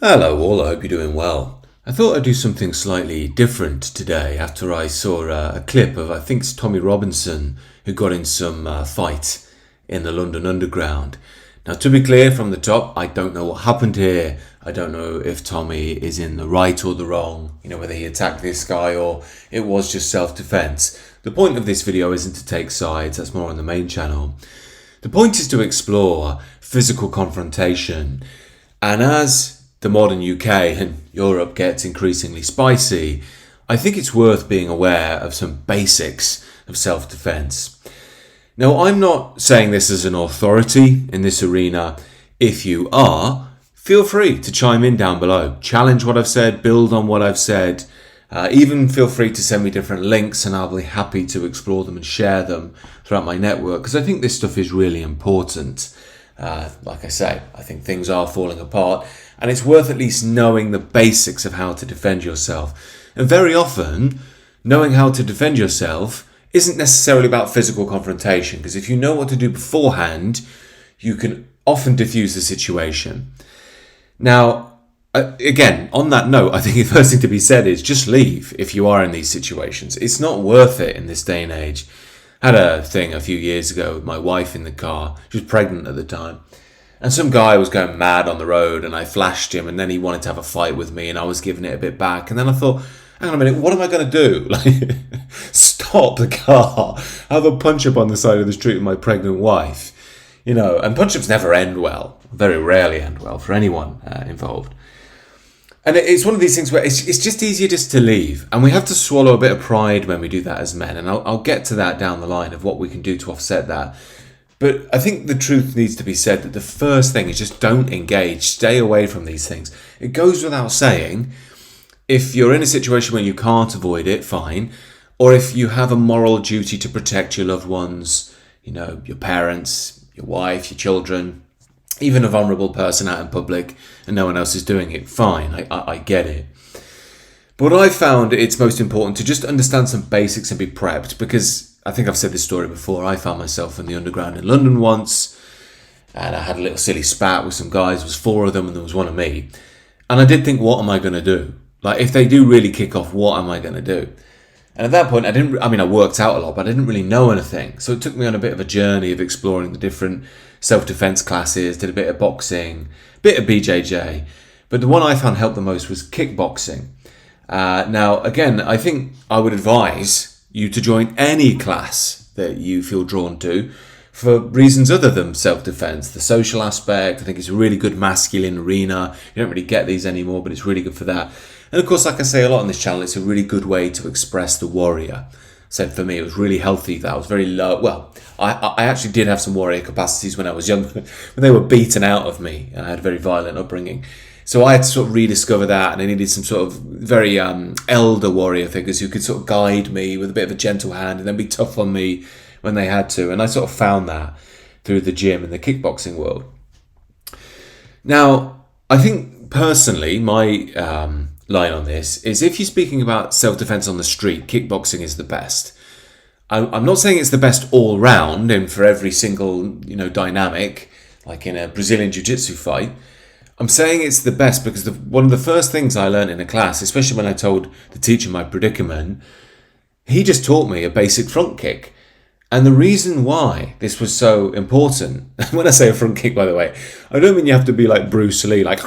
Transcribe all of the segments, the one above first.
Hello all, I hope you're doing well. I thought I'd do something slightly different today after I saw a clip of, I think it's Tommy Robinson, who got in some fight in the London Underground. Now, to be clear from the top, I don't know what happened here. I don't know if Tommy is in the right or the wrong, whether he attacked this guy or it was just self-defense. The point of this video isn't to take sides, that's more on the main channel. The point is to explore physical confrontation, and as the modern UK and Europe gets increasingly spicy, I think it's worth being aware of some basics of self-defense. Now, I'm not saying this as an authority in this arena. If you are, feel free to chime in down below. Challenge what I've said, build on what I've said. Even feel free to send me different links and I'll be happy to explore them and share them throughout my network, because I think this stuff is really important. Like I say, I think things are falling apart and it's worth at least knowing the basics of how to defend yourself. And very often, knowing how to defend yourself isn't necessarily about physical confrontation, because if you know what to do beforehand, you can often diffuse the situation. Now, again, on that note, I think the first thing to be said is just leave if you are in these situations. It's not worth it in this day and age. I had a thing a few years ago with my wife in the car. She was pregnant at the time. And some guy was going mad on the road and I flashed him, and then he wanted to have a fight with me and I was giving it a bit back. And then I thought, hang on a minute, what am I going to do? Like, stop the car, have a punch-up on the side of the street with my pregnant wife. And punch-ups never end well, very rarely end well for anyone involved. And it's one of these things where it's just easier just to leave. And we have to swallow a bit of pride when we do that as men. And I'll get to that down the line of what we can do to offset that. But I think the truth needs to be said that the first thing is just don't engage. Stay away from these things. It goes without saying, if you're in a situation where you can't avoid it, fine. Or if you have a moral duty to protect your loved ones, your parents, your wife, your children, even a vulnerable person out in public and no one else is doing it, fine, I get it. But what I found it's most important to just understand some basics and be prepped, because I think I've said this story before. I found myself in the underground in London once and I had a little silly spat with some guys. There was 4 of them and there was one of me. And I did think, what am I going to do? Like, if they do really kick off, what am I going to do? And at that point, I worked out a lot, but I didn't really know anything. So it took me on a bit of a journey of exploring the different self-defense classes, did a bit of boxing, a bit of BJJ. But the one I found helped the most was kickboxing. Now, again, I think I would advise you to join any class that you feel drawn to for reasons other than self-defense. The social aspect, I think it's a really good masculine arena. You don't really get these anymore, but it's really good for that. And of course, like I say a lot on this channel, it's a really good way to express the warrior. Said for me, it was really healthy that I was very low. Well, I actually did have some warrior capacities when I was young, when they were beaten out of me. I had a very violent upbringing. So I had to sort of rediscover that, and I needed some sort of very elder warrior figures who could sort of guide me with a bit of a gentle hand and then be tough on me when they had to. And I sort of found that through the gym and the kickboxing world. Now, I think personally, my line on this is, if you're speaking about self-defense on the street, kickboxing is the best. I'm not saying it's the best all round and for every single dynamic, like in a Brazilian jiu-jitsu fight. I'm saying it's the best because one of the first things I learned in a class, especially when I told the teacher my predicament, he just taught me a basic front kick. And the reason why this was so important, when I say a front kick, by the way, I don't mean you have to be like Bruce Lee, like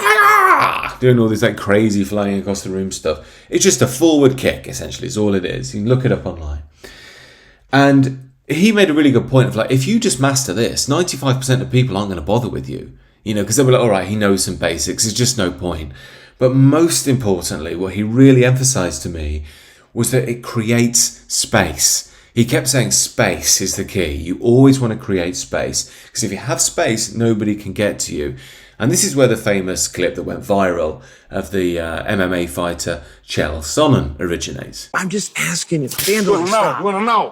doing all this like crazy flying across the room stuff. It's just a forward kick, essentially, is all it is. You can look it up online. And he made a really good point of like, if you just master this, 95% of people aren't going to bother with you. Because they were like, all right, he knows some basics, there's just no point. But most importantly, what he really emphasized to me was that it creates space. He kept saying space is the key. You always want to create space, because if you have space, nobody can get to you. And this is where the famous clip that went viral of the MMA fighter Chael Sonnen originates. I'm just asking if Vandal stop. Stanley,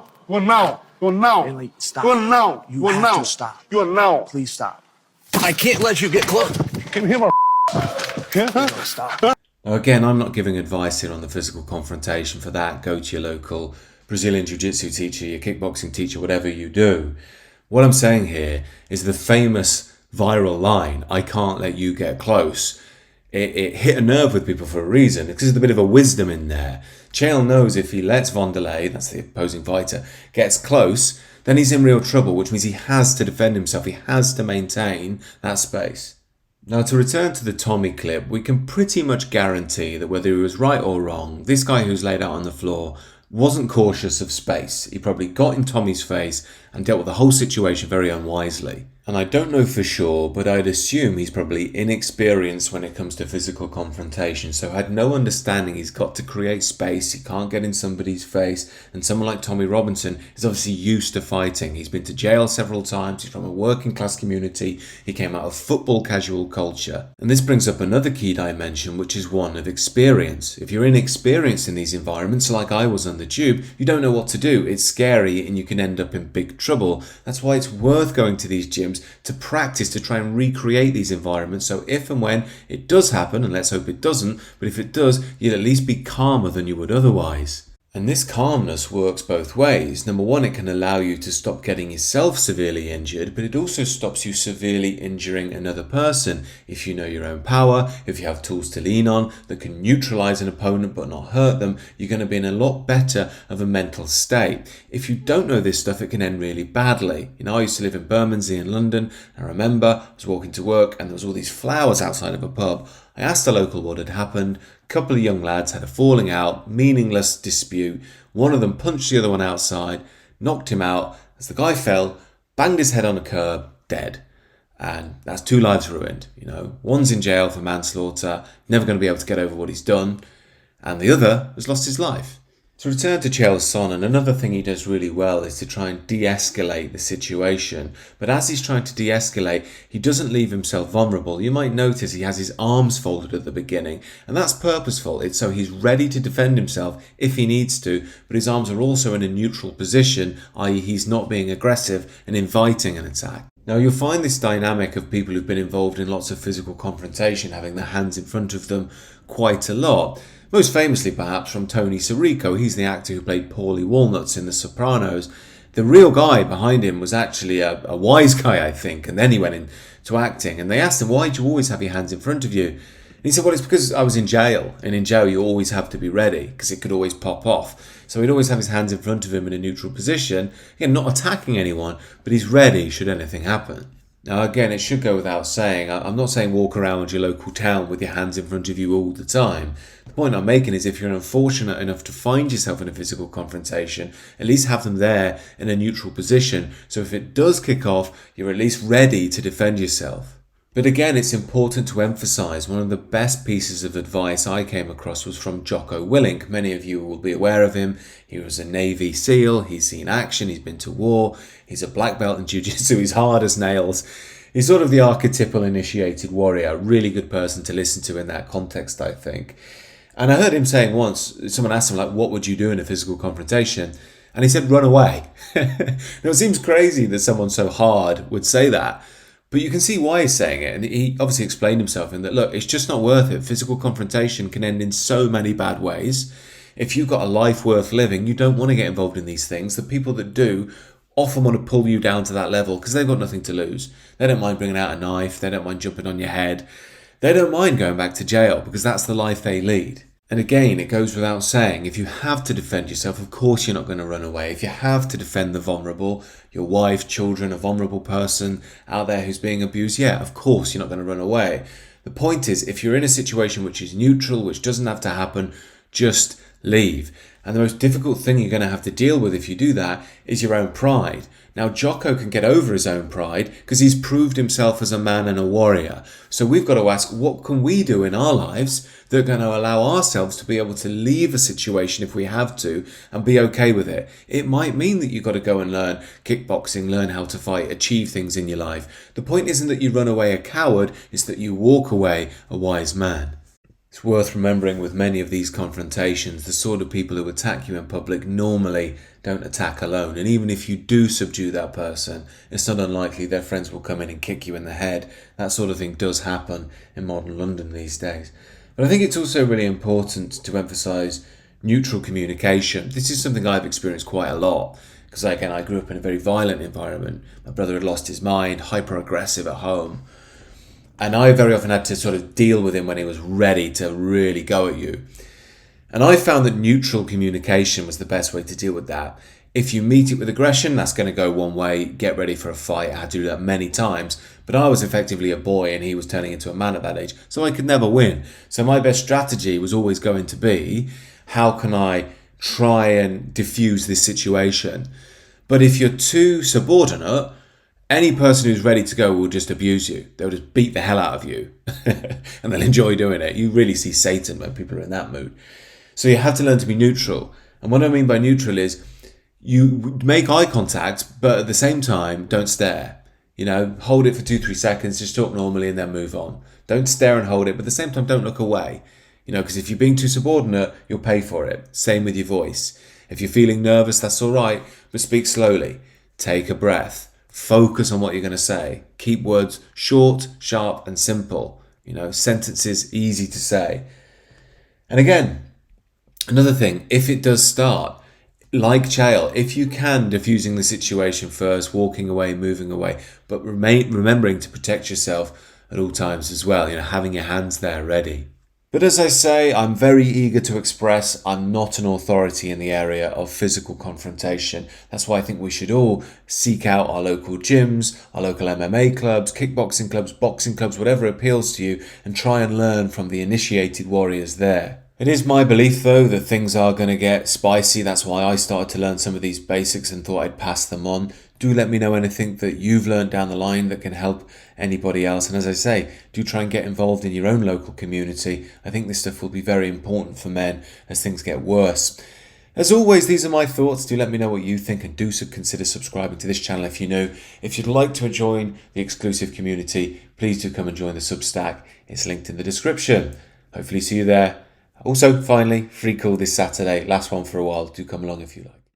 stop. You have to stop. Please stop. I can't let you get close. Can you hear my stop? Now again, I'm not giving advice here on the physical confrontation. For that, go to your local Brazilian Jiu-Jitsu teacher, your kickboxing teacher, whatever you do. What I'm saying here is the famous viral line, "I can't let you get close," it hit a nerve with people for a reason, because there's a bit of a wisdom in there. Chael knows if he lets Wanderlei, that's the opposing fighter, gets close, then he's in real trouble, which means he has to defend himself. He has to maintain that space. Now, to return to the Tommy clip, we can pretty much guarantee that whether he was right or wrong, this guy who's laid out on the floor wasn't cautious of space. He probably got in Tommy's face and dealt with the whole situation very unwisely. And I don't know for sure, but I'd assume he's probably inexperienced when it comes to physical confrontation, so had no understanding he's got to create space, he can't get in somebody's face, and someone like Tommy Robinson is obviously used to fighting. He's been to jail several times, he's from a working class community, he came out of football casual culture. And this brings up another key dimension, which is one of experience. If you're inexperienced in these environments, like I was on the tube, you don't know what to do. It's scary and you can end up in big trouble. That's why it's worth going to these gyms to practice, to try and recreate these environments, so if and when it does happen, and let's hope it doesn't, but if it does, you'll at least be calmer than you would otherwise. And this calmness works both ways. Number one, it can allow you to stop getting yourself severely injured, but it also stops you severely injuring another person. If you know your own power, if you have tools to lean on that can neutralize an opponent but not hurt them, you're going to be in a lot better of a mental state. If you don't know this stuff, it can end really badly. I used to live in Bermondsey in London. I remember I was walking to work and there was all these flowers outside of a pub. I asked the local what had happened. A couple of young lads had a falling out, meaningless dispute. One of them punched the other one outside, knocked him out. As the guy fell, banged his head on a curb, dead. And that's 2 lives ruined. One's in jail for manslaughter, never going to be able to get over what he's done. And the other has lost his life. To return to Chael's son, and another thing he does really well is to try and de-escalate the situation. But as he's trying to de-escalate, he doesn't leave himself vulnerable. You might notice he has his arms folded at the beginning, and that's purposeful. It's so he's ready to defend himself if he needs to, but his arms are also in a neutral position, i.e. he's not being aggressive and inviting an attack. Now, you'll find this dynamic of people who've been involved in lots of physical confrontation having their hands in front of them quite a lot. Most famously, perhaps, from Tony Sirico. He's the actor who played Paulie Walnuts in The Sopranos. The real guy behind him was actually a wise guy, I think, and then he went into acting. And they asked him, why do you always have your hands in front of you? And he said, well, it's because I was in jail. And in jail, you always have to be ready, because it could always pop off. So he'd always have his hands in front of him in a neutral position. Again, not attacking anyone, but he's ready should anything happen. Now, again, it should go without saying, I'm not saying walk around your local town with your hands in front of you all the time. The point I'm making is if you're unfortunate enough to find yourself in a physical confrontation, at least have them there in a neutral position. So if it does kick off, you're at least ready to defend yourself. But again, it's important to emphasise one of the best pieces of advice I came across was from Jocko Willink. Many of you will be aware of him. He was a Navy SEAL, he's seen action, he's been to war, he's a black belt in jiu-jitsu, he's hard as nails. He's sort of the archetypal initiated warrior, a really good person to listen to in that context, I think. And I heard him saying once, someone asked him, what would you do in a physical confrontation? And he said, run away. Now, it seems crazy that someone so hard would say that. But you can see why he's saying it, and he obviously explained himself in that, look, it's just not worth it. Physical confrontation can end in so many bad ways. If you've got a life worth living, you don't want to get involved in these things. The people that do often want to pull you down to that level because they've got nothing to lose. They don't mind bringing out a knife. They don't mind jumping on your head. They don't mind going back to jail because that's the life they lead. And again, it goes without saying, if you have to defend yourself, of course you're not going to run away. If you have to defend the vulnerable, your wife, children, a vulnerable person out there who's being abused, yeah, of course you're not going to run away. The point is, if you're in a situation which is neutral, which doesn't have to happen, just leave. And the most difficult thing you're going to have to deal with if you do that is your own pride. Now, Jocko can get over his own pride because he's proved himself as a man and a warrior. So we've got to ask, what can we do in our lives that are going to allow ourselves to be able to leave a situation if we have to and be okay with it? It might mean that you've got to go and learn kickboxing, learn how to fight, achieve things in your life. The point isn't that you run away a coward, it's that you walk away a wise man. It's worth remembering with many of these confrontations, the sort of people who attack you in public normally don't attack alone. And even if you do subdue that person, it's not unlikely their friends will come in and kick you in the head. That sort of thing does happen in modern London these days. But I think it's also really important to emphasise neutral communication. This is something I've experienced quite a lot. Because again, I grew up in a very violent environment. My brother had lost his mind, hyper-aggressive at home. And I very often had to sort of deal with him when he was ready to really go at you. And I found that neutral communication was the best way to deal with that. If you meet it with aggression, that's going to go one way. Get ready for a fight. I had to do that many times. But I was effectively a boy and he was turning into a man at that age. So I could never win. So my best strategy was always going to be, how can I try and diffuse this situation? But if you're too subordinate, any person who's ready to go will just abuse you. They'll just beat the hell out of you. And they'll enjoy doing it. You really see Satan when people are in that mood. So you have to learn to be neutral. And what I mean by neutral is you make eye contact, but at the same time, don't stare. Hold it for 2-3 seconds, just talk normally and then move on. Don't stare and hold it, but at the same time, don't look away. Because if you're being too subordinate, you'll pay for it. Same with your voice. If you're feeling nervous, that's all right, but speak slowly. Take a breath. Focus on what you're going to say. Keep words short, sharp, and simple. Sentences easy to say. And again, another thing, if it does start, like Chael, if you can, diffusing the situation first, walking away, moving away, but remembering to protect yourself at all times as well, having your hands there ready. But as I say, I'm very eager to express I'm not an authority in the area of physical confrontation. That's why I think we should all seek out our local gyms, our local MMA clubs, kickboxing clubs, boxing clubs, whatever appeals to you, and try and learn from the initiated warriors there. It is my belief, though, that things are going to get spicy. That's why I started to learn some of these basics and thought I'd pass them on. Do let me know anything that you've learned down the line that can help anybody else. And as I say, do try and get involved in your own local community. I think this stuff will be very important for men as things get worse. As always, these are my thoughts. Do let me know what you think, and do consider subscribing to this channel if you're new. If you'd like to join the exclusive community, please do come and join the Substack. It's linked in the description. Hopefully see you there. Also, finally, free call this Saturday. Last one for a while. Do come along if you like.